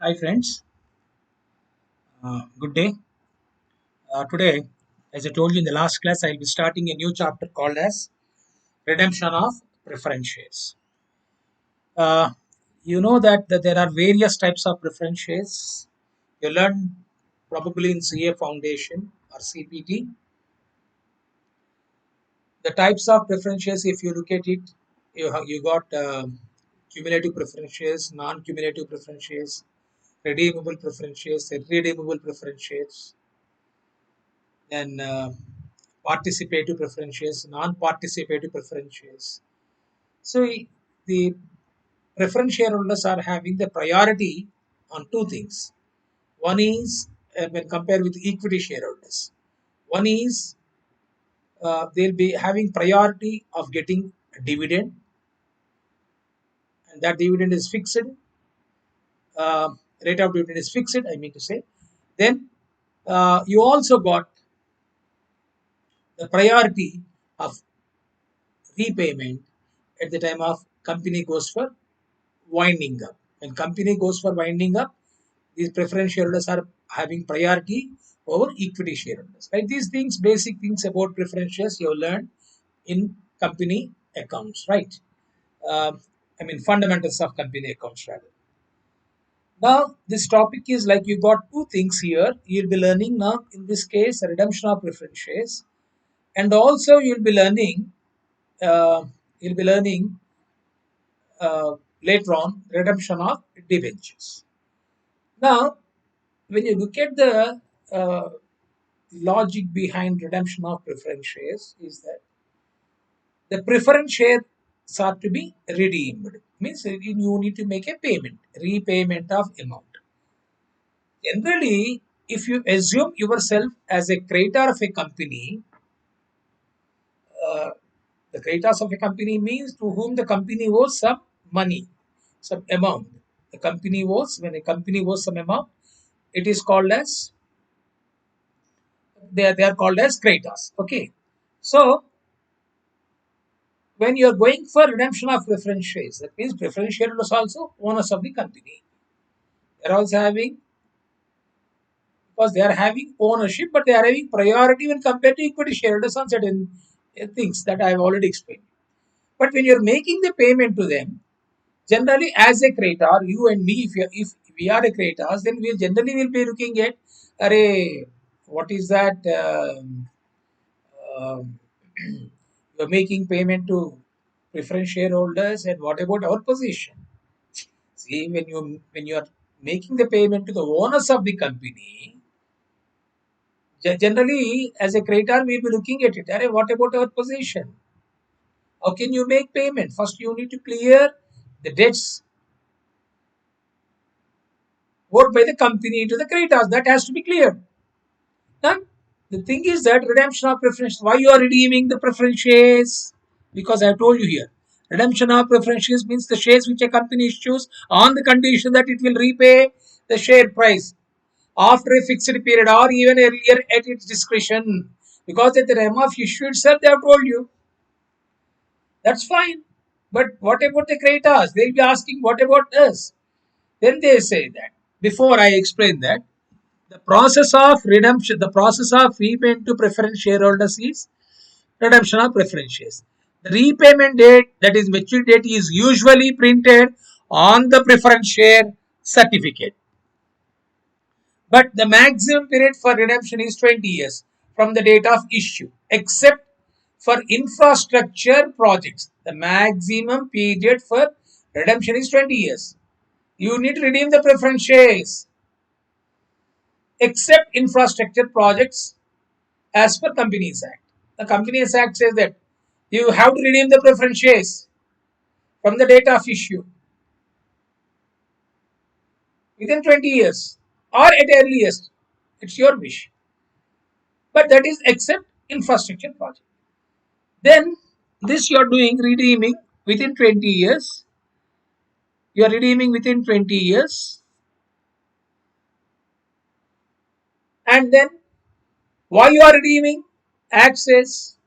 Hi friends, good day. Today, as I told you in the last class, I'll be starting a new chapter called as Redemption of Preference Shares. Uh, you know that there are various types of preference shares. You learned probably in CA Foundation or CPT. The types of preference shares, if you look at it, you got cumulative preference shares, non-cumulative preference shares, redeemable preference shares, irredeemable preference shares, then participative preferentials, non-participative preferentials. So the preference shareholders are having the priority on two things. One is when compared with equity shareholders. One is they'll be having priority of getting a dividend, and that dividend is fixed. Uh, Rate of dividend is fixed. I mean to say. Then you also got the priority of repayment at the time of company goes for winding up. When company goes for winding up, these preference shareholders are having priority over equity shareholders. Right? These things, basic things about preference shares you learn in company accounts, right? Uh, I mean fundamentals of company accounts rather. Now this topic is like you got two things here. You'll be learning now in this case redemption of preference shares, and also uh, you'll be learning later on redemption of debentures. Now, when you look at the uh, logic behind redemption of preference shares, is that the preference shares are to be redeemed. Means you need to make a payment, repayment of amount. Generally, if you assume yourself as a creditor of a company, uh, the creditors of a company means to whom the company owes some money, some amount. The company owes, when a company owes some amount, it is called as, they are called as creditors. Okay. So when you are going for redemption of preference shares, that means preference shareholders also owners of the company. They are also having, because they are having ownership, but they are having priority when compared to equity shareholders on certain things that I have already explained. But when you are making the payment to them, generally as a creditor, you and me, if we are a creditors, then we generally will be looking at, array, what is that? Um, you're making payment to preference shareholders, and what about our position? See, when you are making the payment to the owners of the company, generally as a creditor we'll be looking at it. Array, what about our position? How can you make payment? First, you need to clear the debts owed by the company to the creditors. That has to be cleared. Now, the thing is that redemption of preference. Why you are redeeming the preference shares? Because I have told you here. Redemption of preference shares means the shares which a company issues on the condition that it will repay the share price after a fixed period or even earlier at its discretion. Because at the time of issue itself, they have told you. That's fine. But what about the creditors? They'll be asking, what about us? Then they say that. Before I explain that, the process of redemption, the process of repayment to preference shareholders is redemption of preference shares. The repayment date, that is maturity date, is usually printed on the preference share certificate. But the maximum period for redemption is 20 years from the date of issue, except for infrastructure projects. The maximum period for redemption is 20 years. You need to redeem the preference shares, except infrastructure projects as per Companies Act. The Companies Act says that you have to redeem the preference shares from the date of issue within 20 years or at earliest. It's your wish. But that is except infrastructure project. Then this you are doing redeeming within 20 years. You are redeeming within 20 years. And then why you are redeeming? Act says,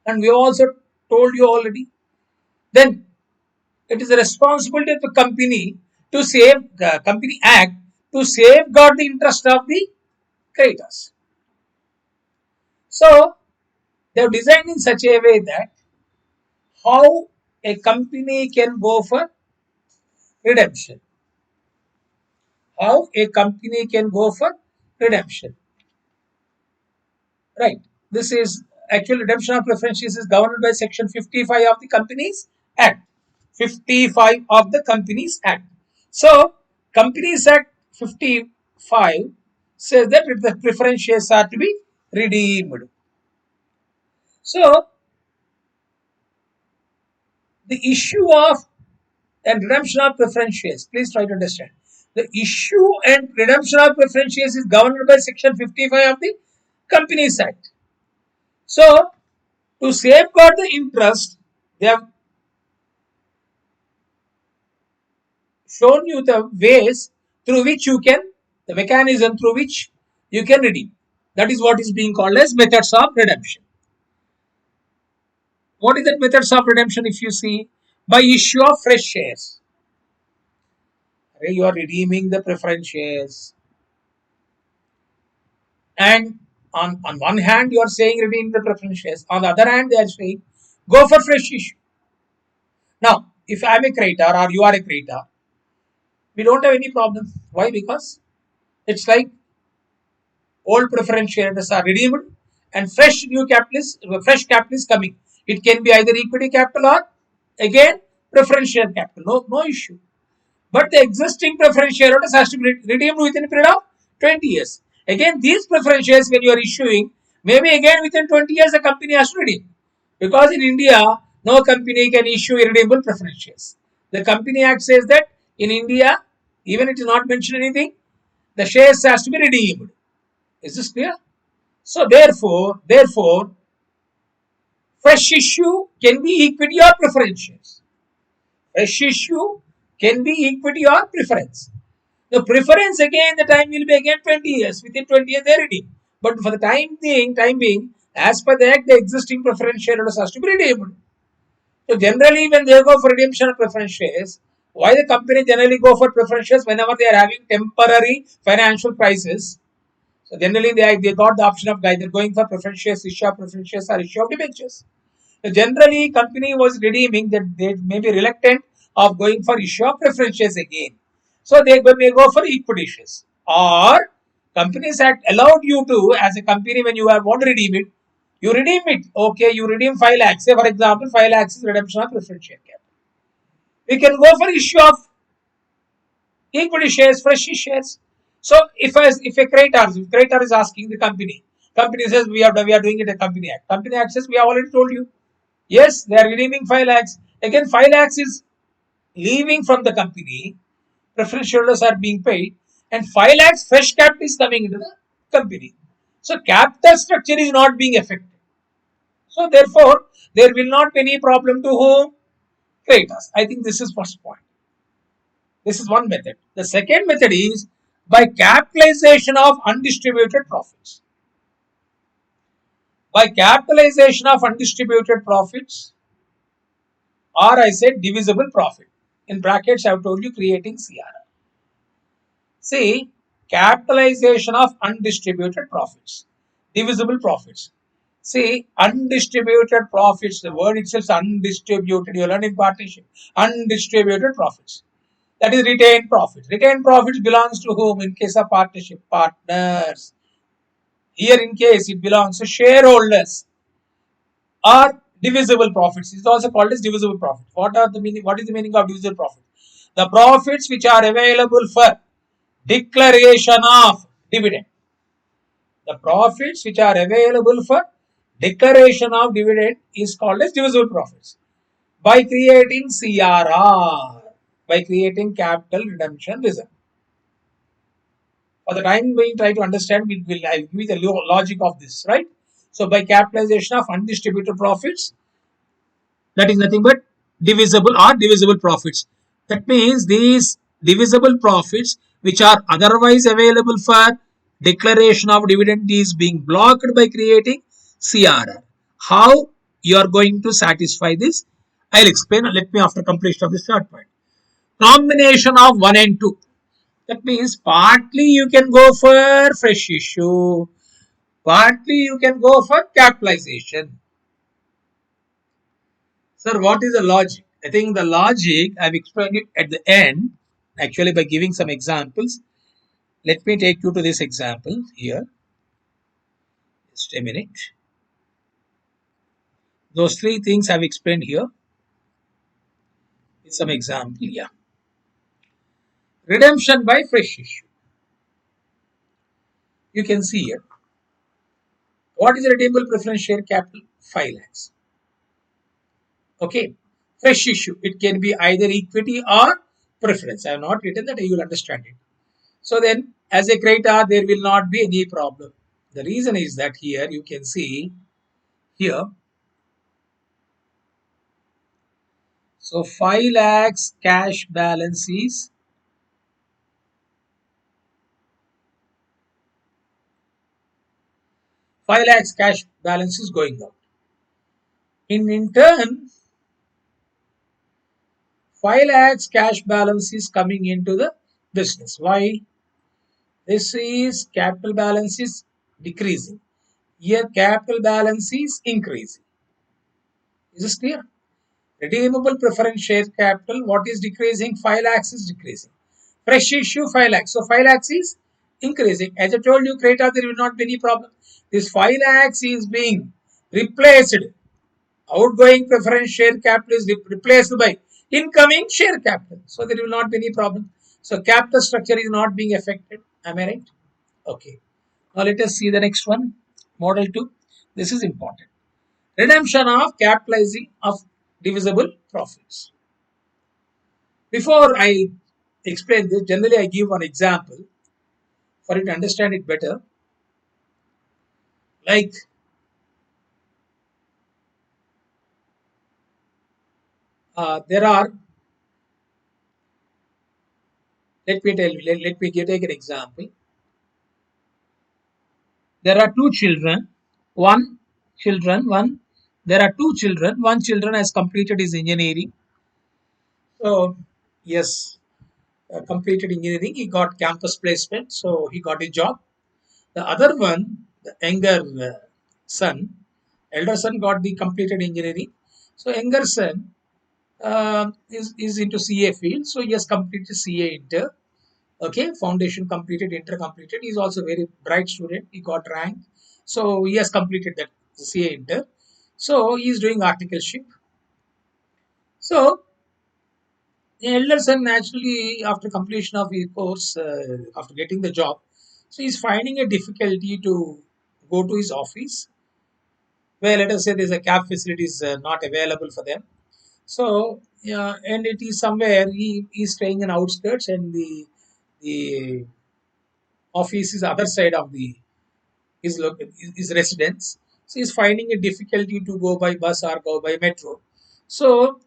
and we also told you already. Then it is the responsibility of the company to save Company Act to safeguard the interest of the creditors. So they have designed in such a way that how a company can go for redemption. How a company can go for redemption. Right. This is actual redemption of preference shares is governed by Section 55 of the Companies Act. 55 of the Companies Act. So, Companies Act 55 says that the preference shares are to be redeemed. So, the issue of and redemption of preference shares, please try to understand. The issue and redemption of preference shares is governed by Section 55 of the Companies Act. So, to safeguard the interest, they have shown you the ways through which you can, the mechanism through which you can redeem. That is what is being called as methods of redemption. What is that methods of redemption? If you see, by issue of fresh shares. You are redeeming the preference shares. And on one hand, you are saying redeem the preference shares. On the other hand, they are saying go for fresh issue. Now, if I am a creditor or you are a creditor, we don't have any problem. Why? Because it's like old preference shares are redeemed and fresh capital is coming. It can be either equity capital or again preference share capital. No issue. But the existing preference shareholders has to be redeemed within a period of 20 years. Again, these preference shares when you are issuing, maybe again within 20 years the company has to redeem. Because in India, no company can issue irredeemable preference shares. The Company Act says that in India, even it is not mentioned anything, the shares has to be redeemed. Is this clear? So therefore, fresh issue can be equity or preference shares. Fresh issue can be equity or preference. The preference again, the time will be again 20 years. Within 20 years, they redeem. But for the time being, as per the act, the existing preference shareholders has to be redeemed. So generally, when they go for redemption of preference shares, why the company generally go for preference shares whenever they are having temporary financial crisis? So generally, they got the option of either going for preference shares, issue of preference shares, or issue of debentures. So generally, company was redeeming that they may be reluctant of going for issue of preference shares again. So they may go for equity shares. Or Companies Act allowed you to, as a company, when you want to redeem it, you redeem it. Okay, you redeem 5 lakhs. Say for example, 5 lakhs is redemption of preference share capital. We can go for issue of equity shares, fresh shares. So if a creditor is asking the company says we are doing it a Company Act. Company Act says we have already told you. Yes, they are redeeming 5 lakhs. Again, 5 lakhs is leaving from the company. Preference shareholders are being paid, and 5 lakhs fresh capital is coming into the company. So capital structure is not being affected. So therefore, there will not be any problem to whom? Creditors. I think this is first point. This is one method. The second method is by capitalization of undistributed profits. By capitalization of undistributed profits, or I said divisible profit. In brackets, I have told you creating CRR. See, capitalization of undistributed profits, divisible profits. See, undistributed profits, the word itself is undistributed. You learn in partnership. Undistributed profits. That is retained profits. Retained profits belongs to whom? In case of partnership, partners. Here in case it belongs to shareholders. Or divisible profits. It is also called as divisible profit. What is the meaning of divisible profit? The profits which are available for declaration of dividend. The profits which are available for declaration of dividend is called as divisible profits. By creating CRR, by creating capital redemption reserve. For the time being, try to understand, I'll give you the logic of this, right? So by capitalization of undistributed profits, that is nothing but divisible profits. That means these divisible profits which are otherwise available for declaration of dividend is being blocked by creating CRR. How you are going to satisfy this? I'll explain. Let me after completion of this third point. combination of 1 and 2. That means partly you can go for fresh issue, partly you can go for capitalization. Sir, what is the logic? I think the logic I've explained it at the end, actually by giving some examples. Let me take you to this example here. Just a minute. Those three things I've explained here. With some example, yeah. Redemption by fresh issue. You can see here. What is a redeemable preference share capital? 5 lakhs. Okay. Fresh issue. It can be either equity or preference. I have not written that, you will understand it. So then, as a creditor, there will not be any problem. The reason is that here you can see here. So 5 lakhs cash balance is 5 lakhs cash balance is going out. In turn, 5 lakhs cash balance is coming into the business. Why? This is capital balance is decreasing. Here capital balance is increasing. Is this clear? Redeemable preference share capital, what is decreasing? 5 lakhs is decreasing. Fresh issue 5 lakhs. So 5 lakhs is increasing. As I told you, Creta, there will not be any problem. This 5 lakhs is being replaced. Outgoing preference share capital is replaced by incoming share capital. So there will not be any problem. So capital structure is not being affected. Am I right? Okay. Now let us see the next one. Model 2. This is important. Redemption of capitalizing of divisible profits. Before I explain this, generally I give one example for you to understand it better. Like there are, let me take an example. There are two children, there are two children, one children has completed his engineering. So, yes, completed engineering, he got campus placement, so he got a job. The other one, the younger son, elder son got the completed engineering. So younger son is into CA field. So he has completed CA inter. Okay, foundation completed, inter completed. He is also very bright student. He got rank. So he has completed that CA inter. So he is doing articleship. So the elder son naturally, after completion of his course, after getting the job, so he's finding a difficulty to go to his office, where let us say there's a cab facility is not available for them. So yeah, and it is somewhere he is staying in outskirts, and the office is other side of the his residence. So he's finding a difficulty to go by bus or go by metro. So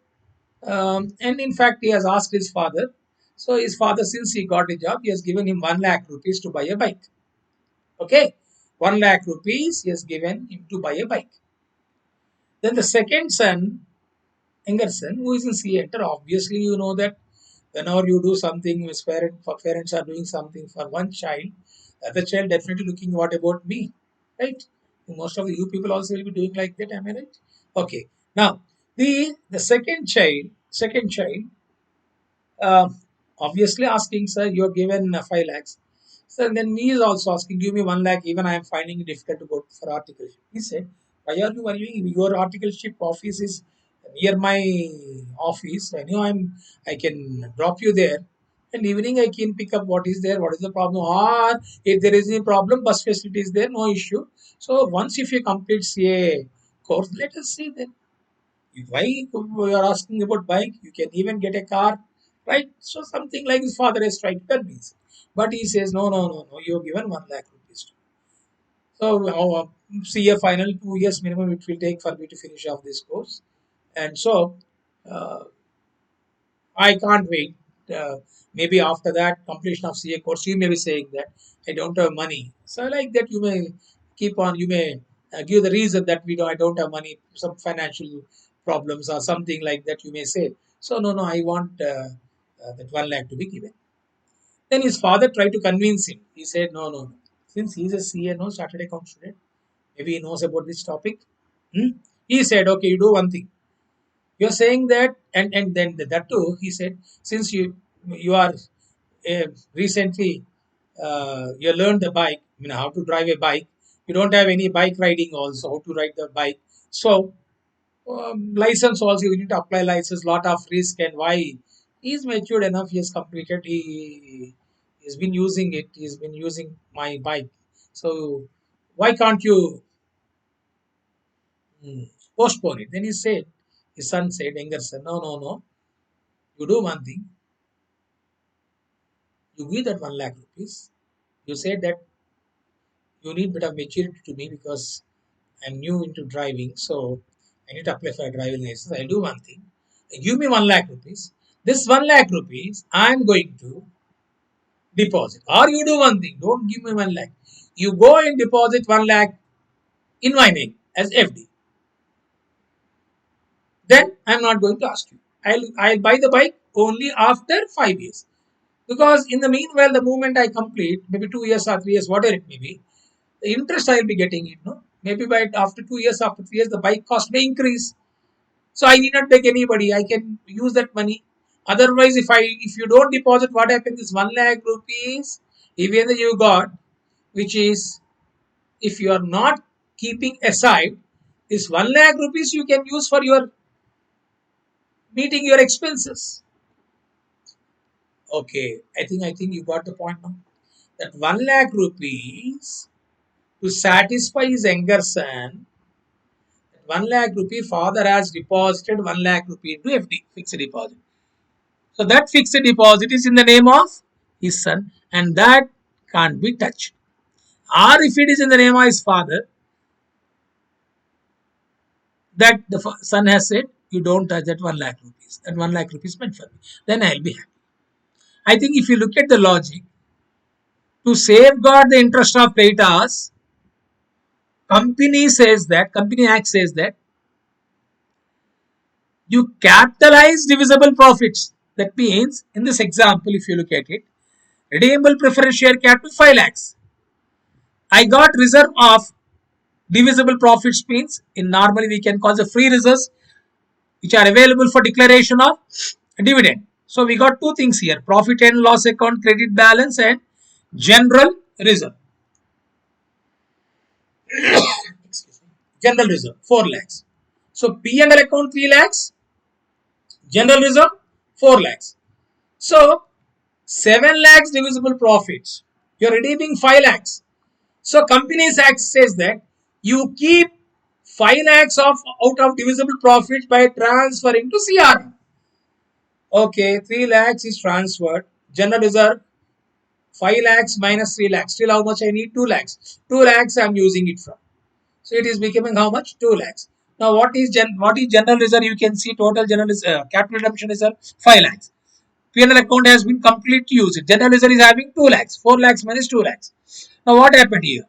and in fact he has asked his father. So his father, since he got a job, he has given him 1 lakh rupees to buy a bike. Okay, 1 lakh rupees he has given him to buy a bike. Then the second son, younger son, who is in C enter, obviously you know that whenever you do something, his parents are doing something for one child, the other child definitely looking, what about me, right? Most of you people also will be doing like that. Am I right? Okay. Now the second child, uh, obviously asking, sir, you are given 5 lakhs. So then he is also asking, give me 1 lakh, even I am finding it difficult to go for articleship. He said, why are you worrying? Your articleship office is near my office. I know I can drop you there. And evening I can pick up what is there, what is the problem. Or if there is any problem, bus facility is there, no issue. So once if you complete CA course, let us see then. Why you are asking about bike? You can even get a car, right? So something like his father has tried to convince. But he says, no, no, no, no, you have given 1 lakh rupees. So see a final 2 years minimum it will take for me to finish off this course. And so uh, I can't wait. Maybe after that completion of CA course, you may be saying that I don't have money. So like that, you may keep on. You may give the reason that I don't have money, some financial problems or something like that. You may say. So no, no, I want that 1 lakh to be given. Then his father tried to convince him. He said, no, no, no. Since he is a CNO, Chartered Account student, maybe he knows about this topic. Hmm? He said, okay, you do one thing. You're saying that, and then that too, he said, since you are recently you learned the bike, how to drive a bike. You don't have any bike riding also, how to ride the bike. So license also, you need to apply license, lot of risk, and why he's matured enough, he has completed, he's been using it, he's been using my bike. So why can't you postpone it? Then he said, his son said, younger son, no, no, no. You do one thing. You give that 1 lakh rupees. You said that you need bit of maturity to me because I'm new into driving, so I need to apply for a driving license. I'll do one thing. Give me 1 lakh rupees. This 1 lakh rupees I'm going to deposit. Or you do one thing. Don't give me 1 lakh. You go and deposit 1 lakh in my name as FD. Then I'm not going to ask you. I'll buy the bike only after 5 years. Because in the meanwhile, the moment I complete, maybe 2 years or 3 years, whatever it may be, the interest I'll be getting it, no? Maybe by after 2 years, after 3 years, the bike cost may increase. So I need not beg anybody. I can use that money. Otherwise, if you don't deposit, what happens is 1 lakh rupees, even though you got, which is if you are not keeping aside, this 1 lakh rupees you can use for your meeting your expenses. Okay, I think you got the point now. That 1 lakh rupees to satisfy his younger son, 1 lakh rupee father has deposited 1 lakh rupee into FD, fixed deposit. So that fixed deposit is in the name of his son and that can't be touched. Or if it is in the name of his father, that the son has said, you don't touch that 1 lakh rupees. That 1 lakh rupees meant for me. Then I'll be happy. I think if you look at the logic, to safeguard the interest of creditors, Company Act says that you capitalize divisible profits. That means, in this example, if you look at it, redeemable preference share capital 5 lakhs. I got reserve of divisible profits means in normally we can call the free reserves which are available for declaration of dividend. So we got two things here: profit and loss account, credit balance, and general reserve. Excuse me. General reserve 4 lakhs. So P&L account 3 lakhs, general reserve 4 lakhs. So 7 lakhs divisible profits. You're redeeming 5 lakhs. So Companies Act says that you keep 5 lakhs out of divisible profits by transferring to CRR. Okay, 3 lakhs is transferred. General reserve 5 lakhs minus 3 lakhs. Still how much I need? 2 lakhs. 2 lakhs I am using it from. So it is becoming how much? 2 lakhs. Now what is general reserve? You can see total general capital redemption reserve 5 lakhs. P&L account has been completely used. General reserve is having 2 lakhs. 4 lakhs minus 2 lakhs. Now what happened here?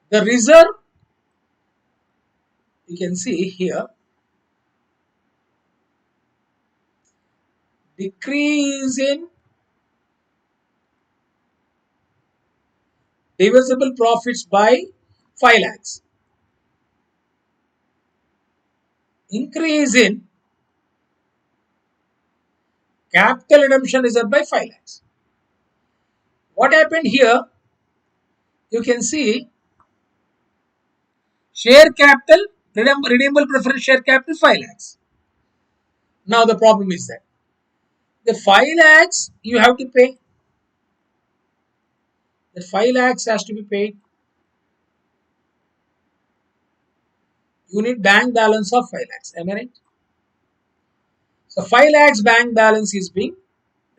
The reserve, you can see here, decrease in divisible profits by 5 lakhs. Increase in capital redemption reserve by 5 lakhs. What happened here? You can see share capital, redeemable preference share capital 5 lakhs. Now the problem is that the 5 lakhs you have to pay. The 5 lakhs has to be paid. You need bank balance of 5 lakhs. Am I right? So 5 lakhs bank balance is being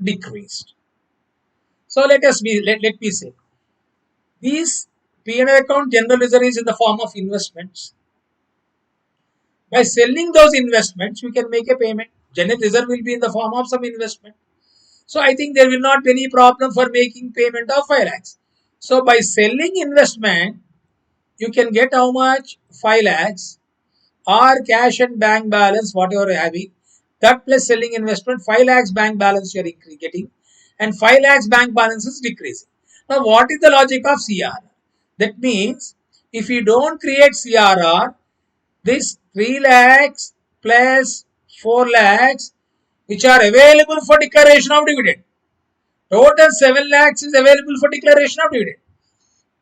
decreased. So let me say these P&L account general reserve is in the form of investments. By selling those investments, you can make a payment. General reserve will be in the form of some investment. So I think there will not be any problem for making payment of 5 lakhs. So by selling investment, you can get how much? 5 lakhs or cash and bank balance, whatever you are having. That plus selling investment, 5 lakhs bank balance you are getting, and 5 lakhs bank balance is decreasing. Now, what is the logic of CRR? That means if you don't create CRR, this 3 lakhs plus 4 lakhs which are available for declaration of dividend. Total 7 lakhs is available for declaration of dividend.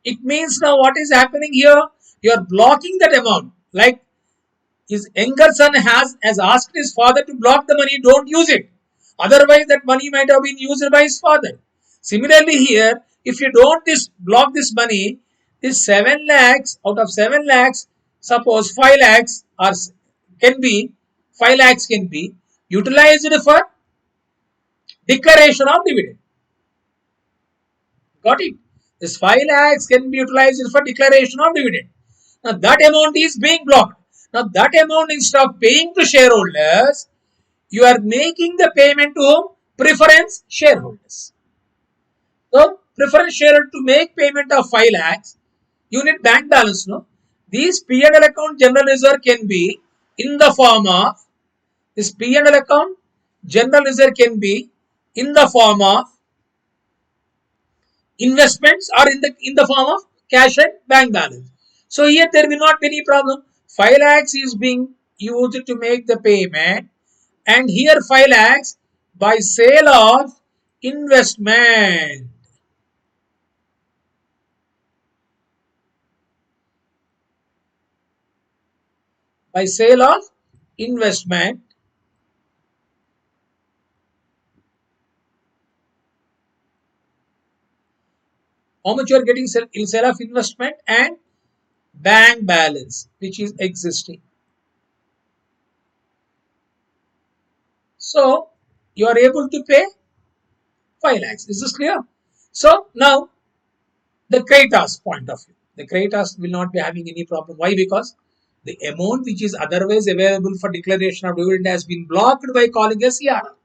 It means now what is happening here? You are blocking that amount. Like his younger son has asked his father to block the money, don't use it. Otherwise, that money might have been used by his father. Similarly, here, if you don't block this money, this 7 lakhs, out of 7 lakhs, suppose 5 lakhs are can be 5 lakhs can be utilized for declaration of dividend. Got it? This 5 lakhs can be utilized for declaration of dividend. Now that amount is being blocked. Now that amount, instead of paying to shareholders, you are making the payment to whom? Preference shareholders. So preference shareholder, to make payment of 5 lakhs, you need bank balance, no? These P&L account general reserve can be in the form of, this P&L account general reserve can be in the form of investments or in the form of cash and bank balance. So here there will not be any problem. 5 lakhs is being used to make the payment, and here 5 lakhs by sale of investment. By sale of investment, how much you are getting in sale of investment and bank balance which is existing. So you are able to pay 5 lakhs. Is this clear? So now the creditors point of view. The creditors will not be having any problem. Why? Because the amount which is otherwise available for declaration of dividend has been blocked by calling a CRR.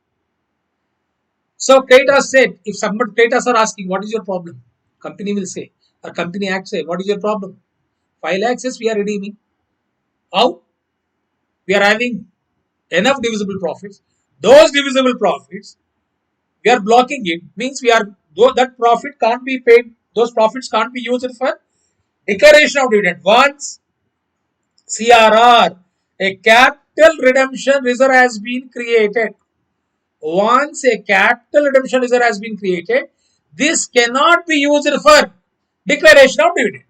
So creditors said, if some creditors are asking, what is your problem? Company will say, or Company Act say, what is your problem? 5 lakhs is we are redeeming. How? We are having enough divisible profits. Those divisible profits, we are blocking it. Means we are, that profit can't be paid. Those profits can't be used for declaration of dividend. Once CRR, a capital redemption reserve has been created. Once a capital redemption reserve has been created, this cannot be used for declaration of dividend.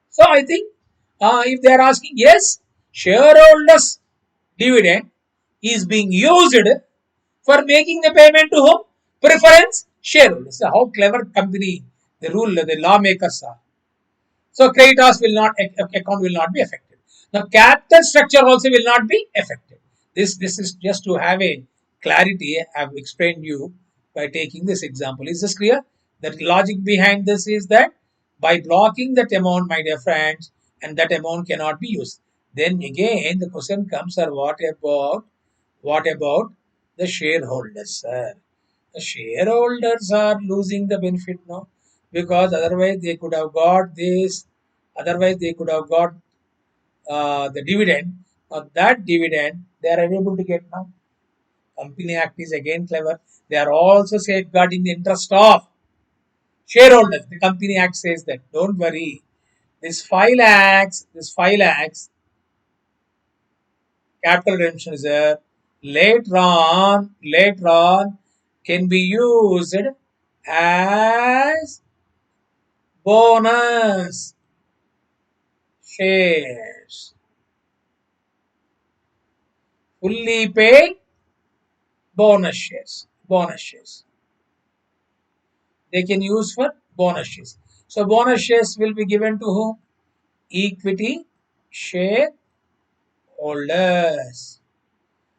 So I think if they are asking, yes, shareholders dividend is being used for making the payment to whom? Preference shareholders. So how clever company, the lawmakers are. So creditors will not, account will not be affected. Now capital structure also will not be affected. This is just to have a clarity. I have explained you by taking this example. Is this clear? The logic behind this is that by blocking that amount, my dear friends, and that amount cannot be used. Then again the question comes, sir, what about the shareholders, sir? The shareholders are losing the benefit now, because otherwise they could have got this, otherwise they could have got the dividend. Now that dividend they are unable to get now. Company Act is again clever. They are also safeguarding the interest of shareholders. The Company Act says that, don't worry, this 5 lakhs capital redemption reserve later on can be used as bonus shares, fully paid bonus shares they can use for bonus shares. So bonus shares will be given to whom? Equity shareholders.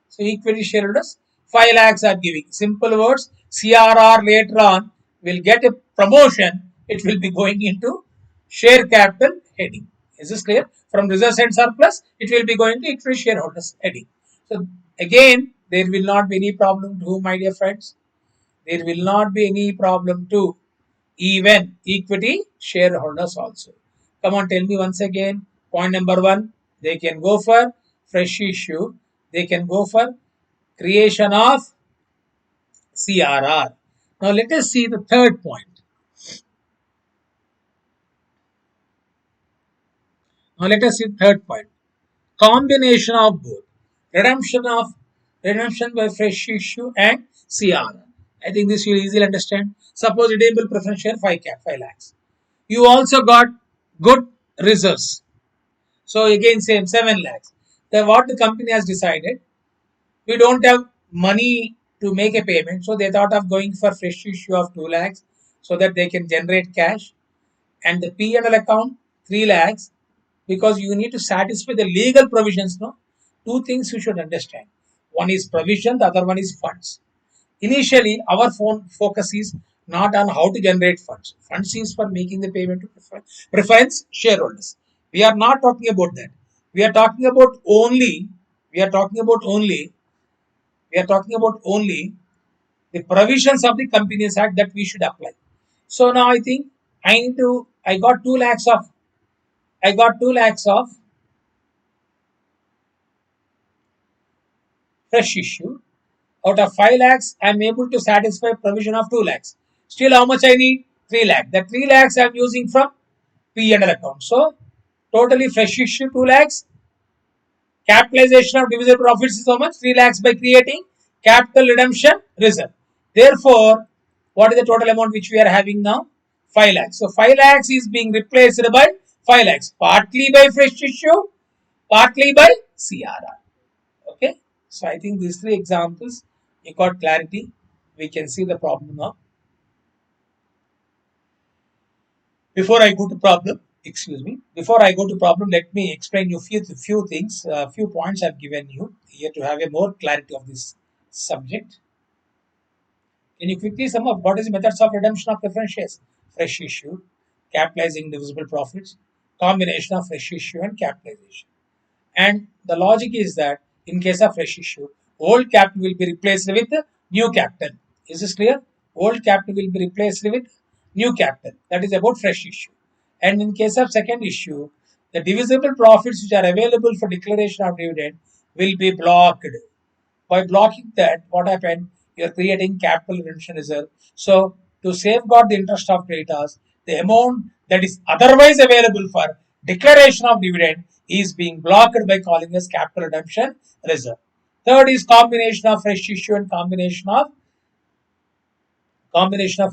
So equity shareholders, 5 lakhs are giving. Simple words, CRR later on will get a promotion. It will be going into share capital heading. Is this clear? From reserves and surplus, it will be going to equity shareholders heading. So again, there will not be any problem to, my dear friends. There will not be any problem to even equity shareholders also. Come on, tell me once again. Point number 1, they can go for fresh issue. they can go for creation of CRR. Now let us see the third point. Now let us see the third point. Combination of both. Redemption by fresh issue and CRR. I think this you will easily understand. Suppose redeemable preference share 5 lakhs. You also got good reserves. So again same 7 lakhs. Then what the company has decided, we don't have money to make a payment, so they thought of going for fresh issue of 2 lakhs so that they can generate cash, and the P&L account 3 lakhs, because you need to satisfy the legal provisions. No, two things you should understand: one is provision, the other one is funds. Initially our focus is not on how to generate funds is for making the payment to preference shareholders. We are not talking about that. We are talking about only we are talking about only we are talking about only the provisions of the Companies Act that we should apply. So now I think I got 2 lakhs of fresh issue. Out of 5 lakhs, I am able to satisfy provision of 2 lakhs. Still, how much I need? 3 lakhs. That 3 lakhs I am using from P&L account. So, totally fresh issue 2 lakhs. Capitalization of divisible profits is how much? 3 lakhs by creating capital redemption reserve. Therefore, what is the total amount which we are having now? 5 lakhs. So, 5 lakhs is being replaced by 5 lakhs. Partly by fresh issue, partly by CRR. Okay. So, I think these 3 examples, you got clarity. We can see the problem now. Before I go to problem, let me explain you few things, few points I've given you here to have a more clarity of this subject. Can you quickly sum up what is the methods of redemption of preference shares? Fresh issue, capitalizing divisible profits, combination of fresh issue and capitalization. And the logic is that in case of fresh issue, old capital will be replaced with new capital. Is this clear? Old capital will be replaced with new capital. That is about fresh issue. And in case of second issue, the divisible profits which are available for declaration of dividend will be blocked. By blocking that, what happened? You are creating capital redemption reserve. So to safeguard the interest of creditors, the amount that is otherwise available for declaration of dividend is being blocked by calling as capital redemption reserve. Third is combination of fresh issue and combination of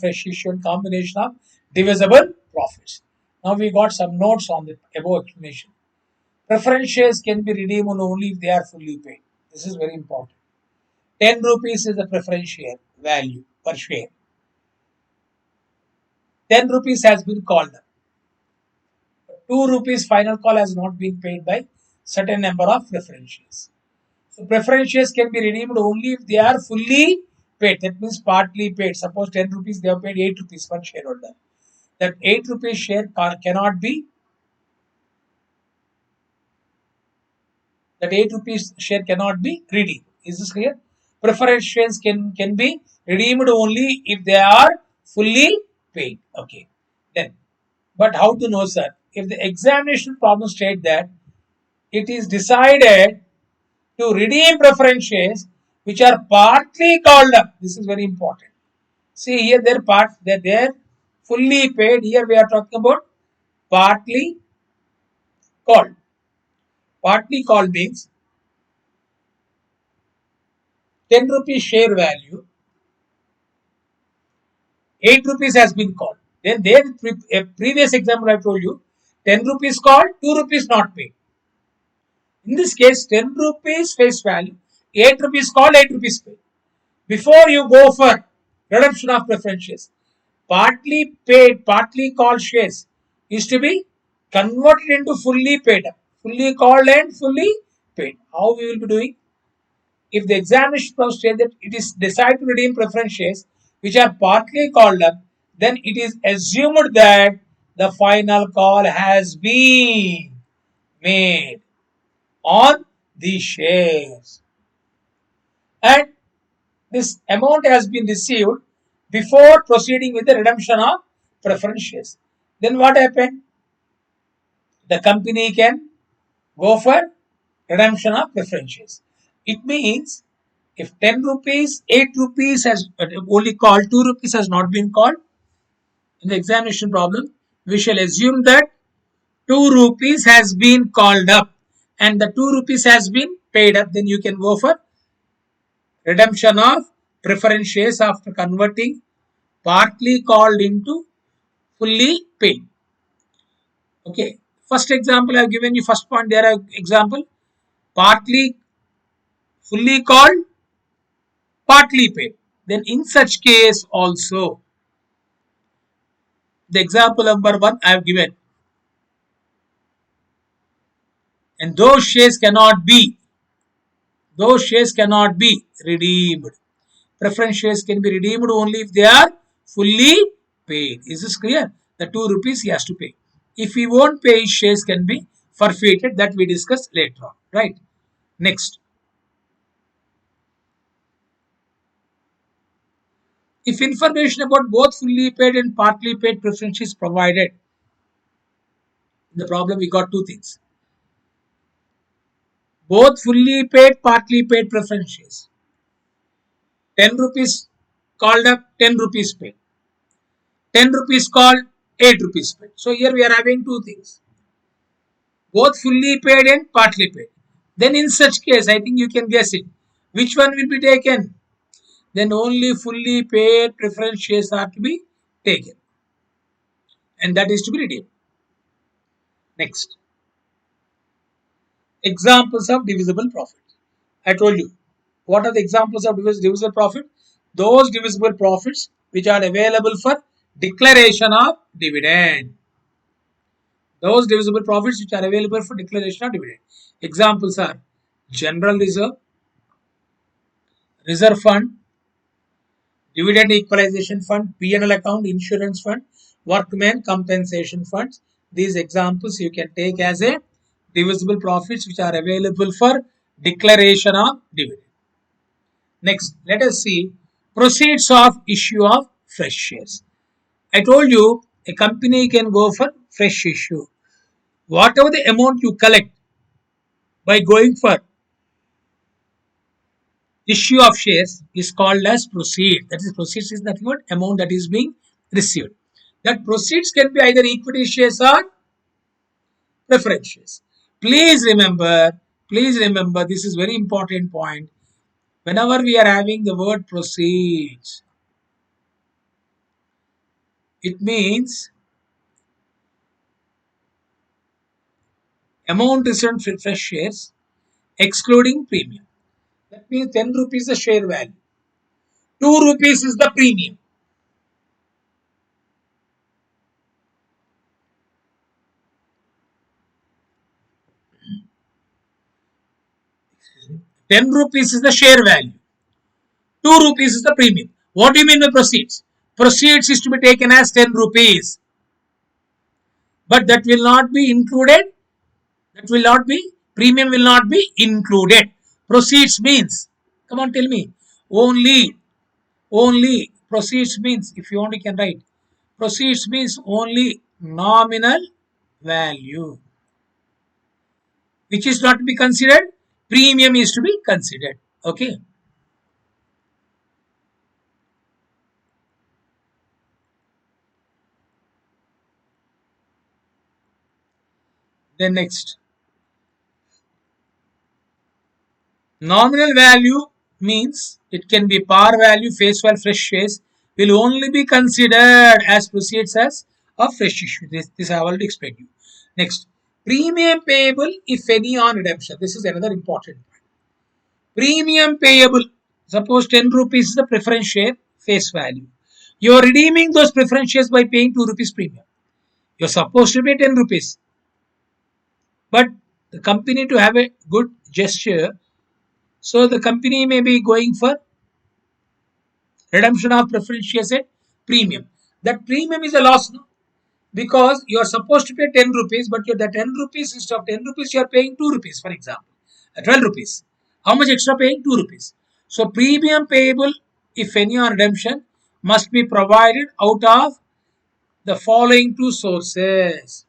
fresh issue and combination of divisible profits. Now we got some notes on the above explanation. Preference shares can be redeemed only if they are fully paid. This is very important. 10 rupees is the preference share value per share. 10 rupees has been called up. 2 rupees final call has not been paid by certain number of preference shares. So preference shares can be redeemed only if they are fully paid. That means partly paid. Suppose 10 rupees, they have paid 8 rupees per shareholder. That 8 rupees share cannot be redeemed. Is this clear? Preference shares can be redeemed only if they are fully paid. Okay. Then, but how to know, sir? If the examination problem state that it is decided to redeem preference shares which are partly called up. This is very important. See here, they're fully paid. Here we are talking about partly called. Partly called means 10 rupees share value, 8 rupees has been called. Then there, a previous example I told you, 10 rupees called, 2 rupees not paid. In this case, 10 rupees face value, 8 rupees called, 8 rupees paid. Before you go for redemption of preference shares, partly paid, partly called shares is to be converted into fully paid up. Fully called and fully paid. How we will be doing? If the examination clause says that it is decided to redeem preference shares which are partly called up, then it is assumed that the final call has been made on the shares. And this amount has been received before proceeding with the redemption of preference shares. Then what happened? The company can go for redemption of preference shares. It means if 10 rupees, 8 rupees has only called, 2 rupees has not been called in the examination problem, we shall assume that 2 rupees has been called up and the 2 rupees has been paid up. Then you can go for redemption of preference shares after converting partly called into fully paid. Okay. First example I have given you, first point there example, partly fully called, partly paid. Then in such case also, the example number 1 I have given, and those shares cannot be redeemed. Preference shares can be redeemed only if they are fully paid. Is this clear? The 2 rupees he has to pay. If he won't pay, his shares can be forfeited. That we discuss later on. Right. Next. If information about both fully paid and partly paid preference is provided, in the problem we got two things. Both fully paid, partly paid preference shares. 10 rupees called up, 10 rupees paid. 10 rupees called, 8 rupees paid. So here we are having two things. Both fully paid and partly paid. Then in such case, I think you can guess it. Which one will be taken? Then only fully paid preference shares are to be taken. And that is to be redeemed. Next. Examples of divisible profit. I told you. What are the examples of divisible profit? Those divisible profits which are available for declaration of dividend. Those divisible profits which are available for declaration of dividend. Examples are general reserve, reserve fund, dividend equalization fund, P&L account, insurance fund, workmen compensation funds. These examples you can take as a divisible profits which are available for declaration of dividend. Next, let us see proceeds of issue of fresh shares. I told you a company can go for fresh issue. Whatever the amount you collect by going for issue of shares is called as proceed. That is, proceeds is nothing but amount that is being received. That proceeds can be either equity shares or preference shares. Please remember, this is very important point. Whenever we are having the word proceeds, it means amount received from fresh shares excluding premium. That means 10 rupees the share value. 2 rupees is the premium. Excuse me. 10 rupees is the share value. 2 rupees is the premium. What do you mean by proceeds? Proceeds is to be taken as 10 rupees. But that will not be included. That will not be, premium will not be included. Proceeds means, come on, tell me. Only proceeds means, if you only can write, proceeds means only nominal value, which is not to be considered. Premium is to be considered. Okay. Then next, nominal value means it can be par value, face value, fresh shares will only be considered as proceeds as a fresh issue. This I have already explained you. Next, premium payable if any on redemption. This is another important point. Premium payable. Suppose 10 rupees is the preference share face value. You are redeeming those preference shares by paying 2 rupees premium. You are supposed to pay 10 rupees. But the company to have a good gesture, so the company may be going for redemption of preference shares at premium. That premium is a loss, no? Because you are supposed to pay 10 rupees, but the 10 rupees instead of 10 rupees, you are paying 2 rupees, for example, 12 rupees. How much extra paying? 2 rupees. So premium payable, if any on redemption, must be provided out of the following two sources.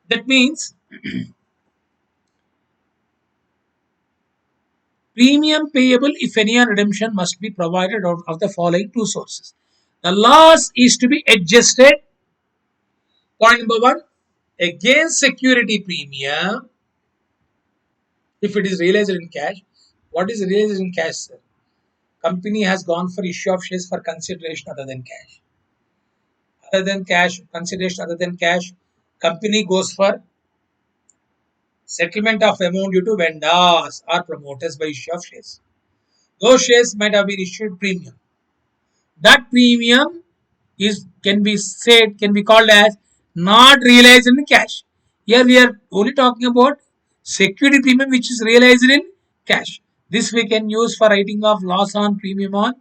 That means premium payable if any on redemption must be provided out of the following two sources. The loss is to be adjusted. Point number one, against security premium if it is realized in cash. What is realized in cash, sir? Company has gone for issue of shares for consideration other than cash. Other than cash, consideration other than cash, company goes for settlement of amount due to vendors or promoters by issue of shares. Those shares might have been issued premium. That premium is can be called as not realized in cash. Here we are only talking about security premium which is realized in cash. This we can use for writing of loss on premium on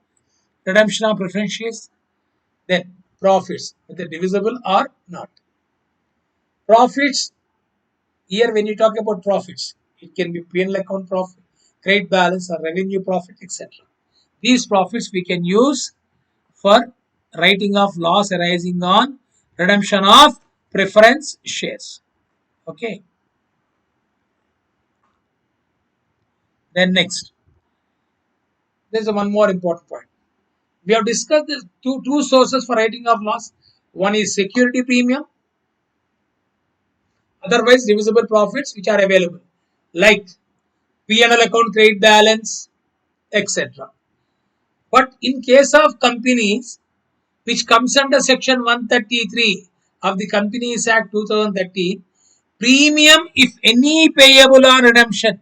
redemption of preference shares. Then profits, whether divisible or not. Profits, here when you talk about profits, it can be P&L account profit, credit balance or revenue profit, etc. These profits we can use for writing of loss arising on redemption of preference shares. Okay. Then next, there's one more important point. We have discussed the two sources for writing of loss. One is security premium, otherwise divisible profits which are available, like P&L account, credit balance, etc. But in case of companies which comes under section 133 of the Companies Act 2013, premium if any payable on redemption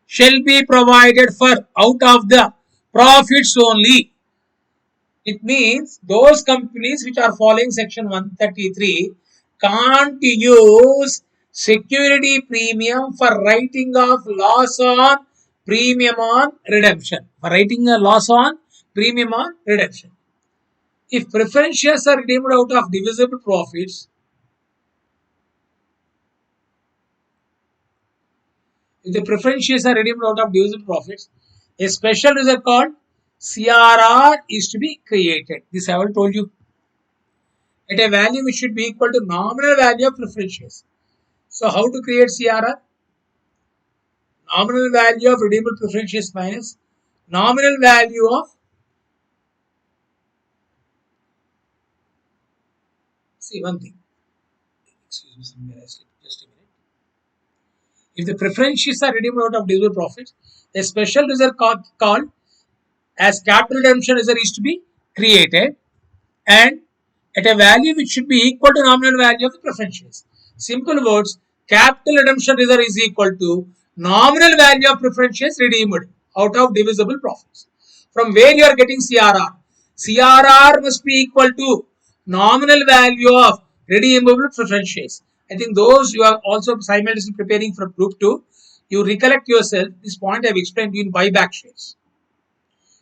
shall be provided for out of the profits only. It means those companies which are following section 133 can't use security premium for writing of loss on premium on redemption. For writing a loss on premium on redemption. If preference shares are redeemed out of divisible profits, if the preference shares are redeemed out of divisible profits, a special reserve called CRR is to be created. This I have told you. At a value which should be equal to nominal value of preference shares. So how to create CRR? Nominal value of redeemable preference shares minus nominal value of, see one thing. Excuse me, somewhere I slipped. Just a minute. If the preference shares are redeemed out of divisible profits, a special reserve called as capital redemption reserve is to be created and at a value which should be equal to nominal value of the preference shares. Simple words, capital redemption reserve is equal to nominal value of preference shares redeemed out of divisible profits. From where you are getting CRR? CRR must be equal to nominal value of redeemable preference shares. I think those you are also simultaneously preparing for group 2, you recollect yourself this point I have explained to you in buyback shares.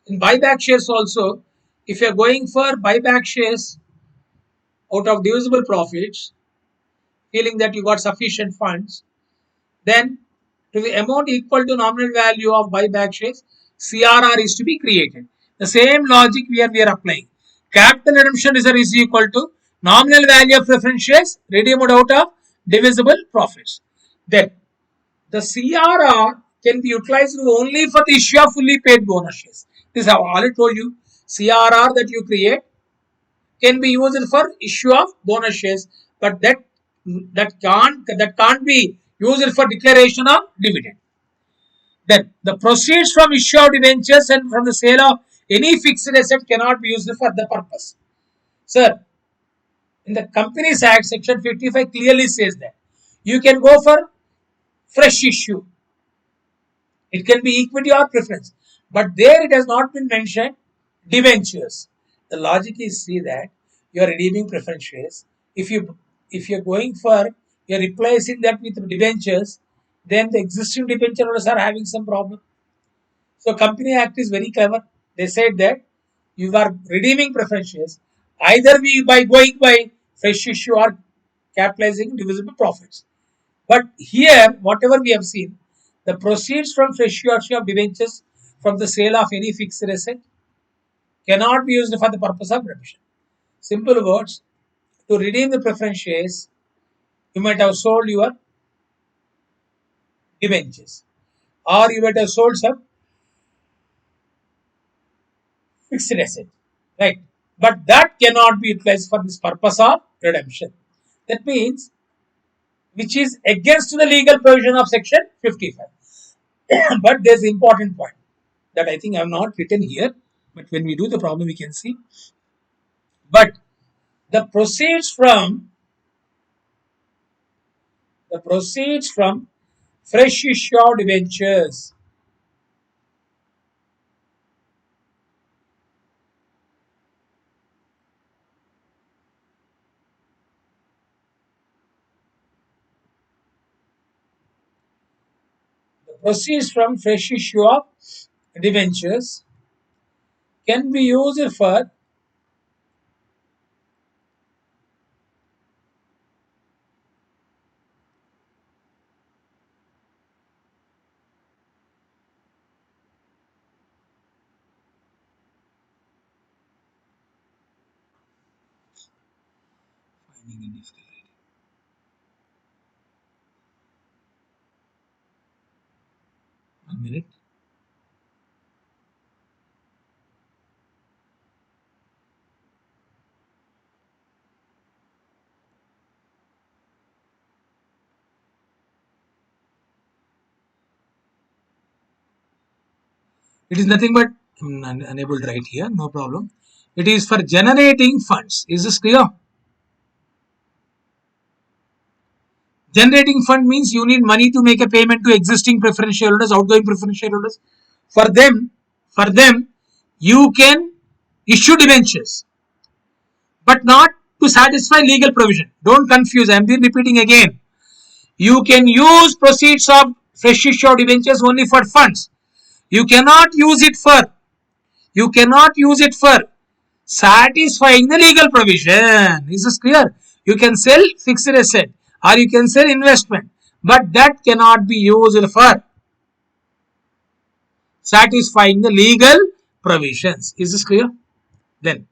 In buyback shares also, if you are going for buyback shares out of divisible profits, feeling that you got sufficient funds, then to the amount equal to nominal value of buyback shares, CRR is to be created. The same logic we are applying. Capital redemption reserve is equal to nominal value of preference shares redeemed out of divisible profits. Then the CRR can be utilized only for the issue of fully paid bonus shares. This I have already told you. CRR that you create can be used for issue of bonus shares, but that can't be used for declaration of dividend. Then the proceeds from issue of debentures and from the sale of any fixed asset cannot be used for the purpose. Sir, in the Companies Act, section 55 clearly says that you can go for fresh issue. It can be equity or preference. But there it has not been mentioned debentures. The logic is see that you are redeeming preference shares. If you're going for you're replacing that with debentures, then the existing debenture holders are having some problem. So Company Act is very clever. They said that you are redeeming preference shares either by going by fresh issue or capitalizing divisible profits. But here, whatever we have seen, the proceeds from fresh issue of debentures from the sale of any fixed asset cannot be used for the purpose of redemption. Simple words, to redeem the preference shares, You might have sold your debentures, or you might have sold some fixed asset, right? But that cannot be utilized for this purpose of redemption. That means which is against the legal provision of section 55. But there's an important point that I think I have not written here, but when we do the problem we can see. But the proceeds from fresh issued debentures debentures can be used for finding a difficult idea. One minute. It is nothing but unable to write here, no problem. It is for generating funds. Is this clear? Generating fund means you need money to make a payment to existing preference shareholders, outgoing preference shareholders. For them, you can issue debentures, but not to satisfy legal provision. Don't confuse. I am repeating again. You can use proceeds of fresh issued debentures only for funds. You cannot use it for satisfying the legal provision. Is this clear? You can sell fixed asset or you can sell investment, but that cannot be used for satisfying the legal provisions. Is this clear? Then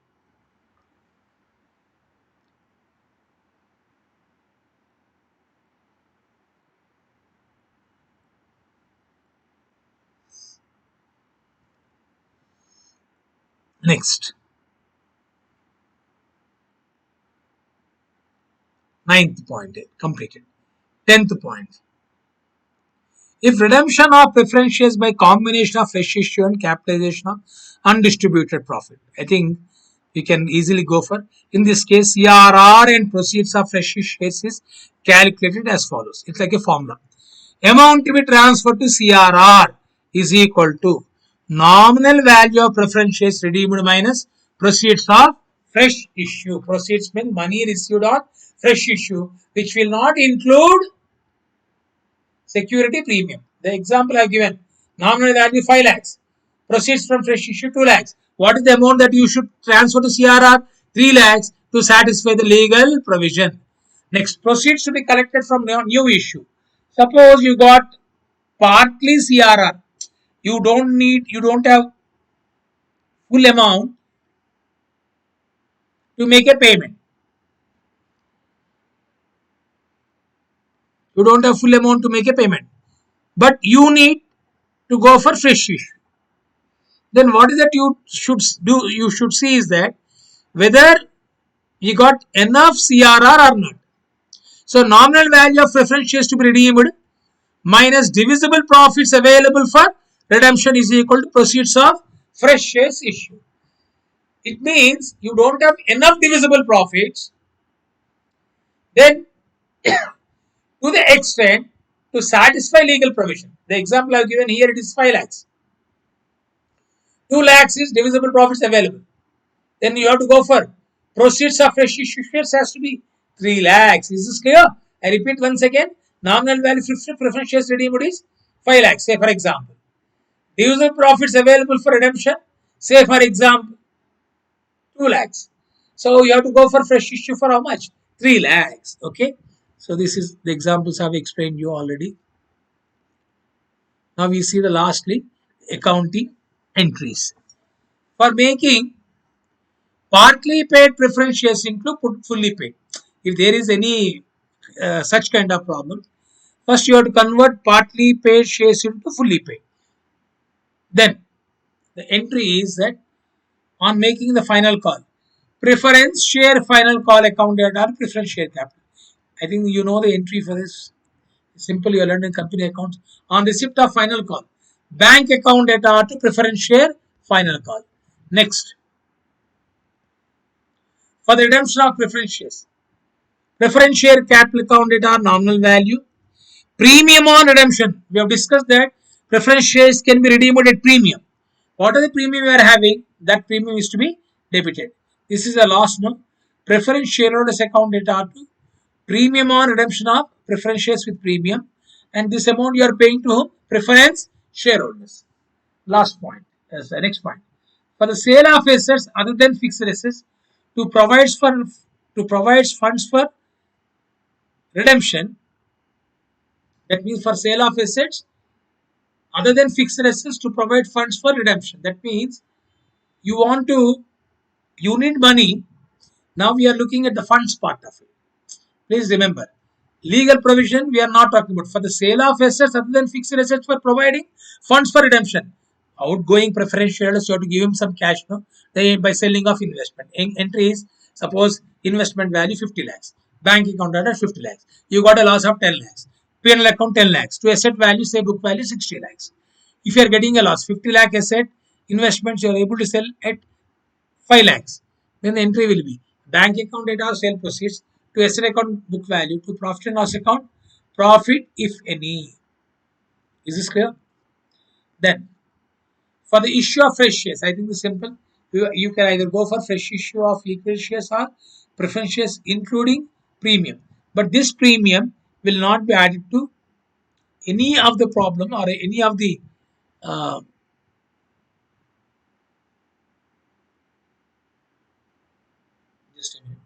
next, ninth point completed. 10th point. If redemption of preference shares by combination of fresh issue and capitalization of undistributed profit, I think we can easily go for. In this case, CRR and proceeds of fresh shares is calculated as follows. It's like a formula. Amount to be transferred to CRR is equal to nominal value of preference shares redeemed minus proceeds of fresh issue. Proceeds means money received on fresh issue, which will not include security premium. The example I have given, nominal value 5 lakhs, proceeds from fresh issue 2 lakhs. What is the amount that you should transfer to CRR? 3 lakhs to satisfy the legal provision. Next, proceeds to be collected from new issue. Suppose you got partly CRR. You don't have full amount to make a payment. You don't have full amount to make a payment, but you need to go for fresh issue. Then what is that you should do? You should see is that whether you got enough CRR or not. So nominal value of preference shares to be redeemed minus divisible profits available for redemption is equal to proceeds of fresh shares issue. It means you don't have enough divisible profits, then to the extent to satisfy legal provision. The example I have given here, it is 5 lakhs. 2 lakhs is divisible profits available. Then you have to go for proceeds of fresh issue shares has to be 3 lakhs. Is this clear? I repeat once again. Nominal value preference shares redeemed is 5 lakhs. Say for example. Divisible profits available for redemption. Say for example 2 lakhs. So you have to go for fresh issue for how much? 3 lakhs. Okay. So this is the examples I have explained you already. Now we see the lastly accounting entries. For making partly paid preference shares into fully paid. If there is any such kind of problem. First, you have to convert partly paid shares into fully paid. Then, the entry is that on making the final call, preference share final call account data or preference share capital. I think you know the entry for this. Simple, you learned in company accounts. On receipt of final call, bank account data to preference share final call. Next, for the redemption of preference shares, preference share capital account data nominal value. Premium on redemption. We have discussed that preference shares can be redeemed at premium. What are the premium we are having? That premium is to be debited. This is the last no. Preference shareholders account data to premium on redemption of preference shares with premium, and this amount you are paying to whom? Preference shareholders. Last point. That's the next point. For the sale of assets other than fixed assets to provide funds for redemption. That means for sale of assets other than fixed assets to provide funds for redemption. That means you need money. Now we are looking at the funds part of it. Please remember, legal provision we are not talking about. For the sale of assets other than fixed assets for providing funds for redemption. Outgoing preference shareholders, you have to give him some cash, no? By selling of investment. Entry is, suppose investment value 50 lakhs. Bank account at 50 lakhs. You got a loss of 10 lakhs. P&L account 10 lakhs. To asset value, say book value 60 lakhs. If you are getting a loss, 50 lakh asset, investments you are able to sell at 5 lakhs. Then the entry will be bank account data sale proceeds to asset account book value to profit and loss account profit if any. Is this clear? Then for the issue of fresh shares, I think it's simple. You can either go for fresh issue of equity shares or preference shares including premium. But this premium will not be added to any of the problem or any of the just a minute.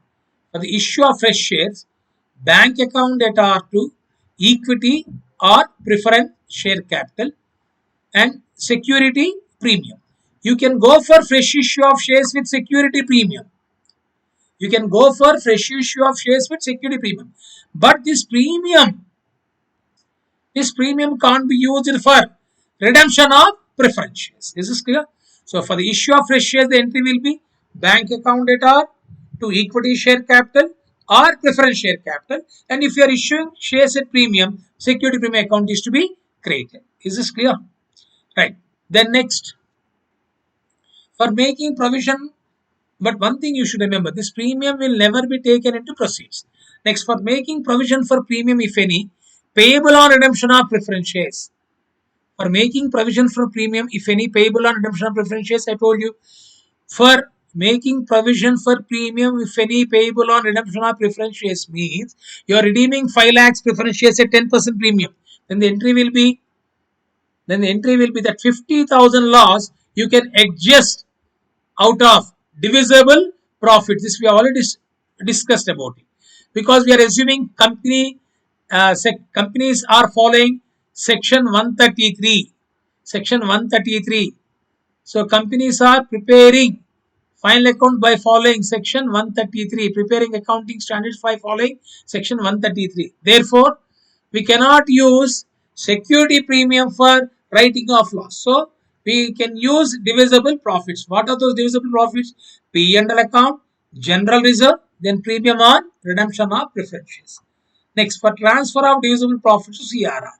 For the issue of fresh shares, bank account data are to equity or preference share capital and security premium. You can go for fresh issue of shares with security premium. You can go for fresh issue of shares with security premium. But this premium can't be used for redemption of preference shares. Is this clear? So for the issue of fresh shares, the entry will be bank account data to equity share capital or preference share capital. And if you are issuing shares at premium, security premium account is to be created. Is this clear? Right. Then next, for making provision, but one thing you should remember, this premium will never be taken into proceeds. Next, for making provision for premium, if any, payable on redemption of preference shares. For making provision for premium, if any, payable on redemption of preference shares, I told you, for making provision for premium, if any, payable on redemption of preference shares means you are redeeming 5 lakhs preference shares at 10% premium. Then the entry will be that 50,000 loss you can adjust out of divisible profit. This we already discussed about it, because we are assuming companies are following section 133. Section 133. So companies are preparing final account by following section 133, preparing accounting standards by following section 133. Therefore, we cannot use security premium for writing off loss. So, we can use divisible profits. What are those divisible profits? P&L account, general reserve, then premium on redemption of preference shares. Next, for transfer of divisible profits to CRR.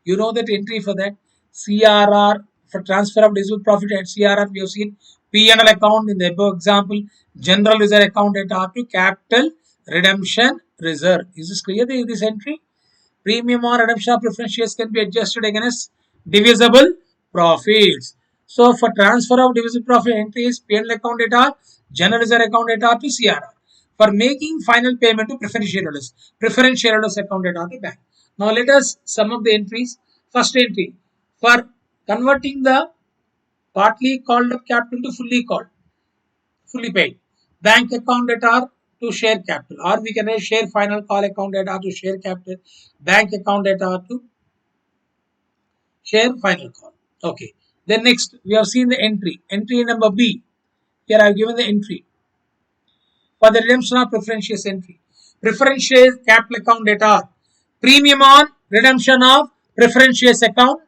You know that entry for that. CRR, for transfer of divisible profit at CRR, we have seen P&L account in the above example, general reserve account at R to capital redemption reserve. Is this clear, this entry? Premium or redemption of preference shares can be adjusted against divisible profits. So, for transfer of divisible profit, entry is P&L account at R, general reserve account at R to CRR. For making final payment to preference shareholders account at R to bank. Now, let us sum up the entries. First entry, for converting the partly called up capital to fully paid. Bank account data to share capital, or we can share final call account data to share capital. Bank account data to share final call. Okay. Then next, we have seen the entry. Entry number B. Here I have given the entry for the redemption of preference shares entry. preference shares capital account debtor. Premium on redemption of preference shares account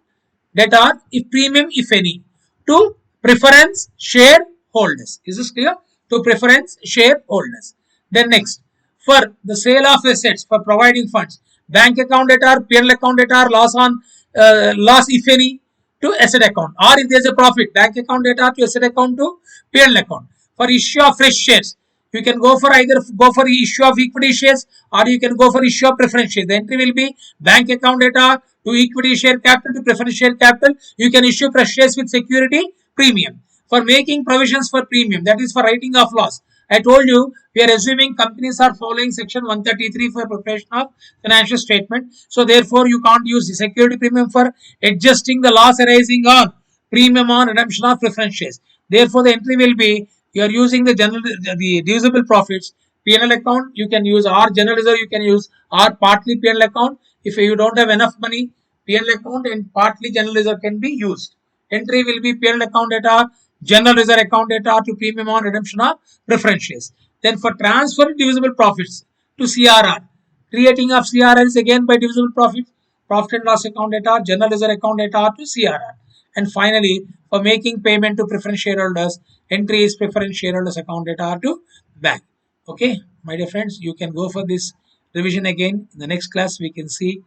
debtor, if premium if any, to preference shareholders. Is this clear? To preference shareholders. Then next, for the sale of assets for providing funds, bank account debtor, P&L account debtor, loss on loss if any to asset account, or if there is a profit, bank account debtor to asset account to P&L account. For issue of fresh shares, you can go for either go for issue of equity shares or you can go for issue of preference shares. The entry will be bank account data to equity share capital to preference share capital. You can issue fresh shares with security premium. For making provisions for premium, that is for writing off loss. I told you we are assuming companies are following section 133 for preparation of financial statement. So therefore you can't use the security premium for adjusting the loss arising on premium on redemption of preference shares. Therefore the entry will be you are using the divisible profits P&L account. You can use or general reserve, you can use or partly P&L account. If you don't have enough money, P&L account and partly general reserve can be used. Entry will be P&L account data, general reserve account data to premium on redemption of preference shares. Then for transfer divisible profits to CRR, creating of CRR is again by divisible profits, profit and loss account data, general reserve account data to CRR. And finally, for making payment to preference shareholders, entry is preference shareholders account data to bank. Okay, my dear friends, you can go for this revision again. In the next class, we can see.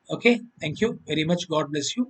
Okay, thank you very much. God bless you.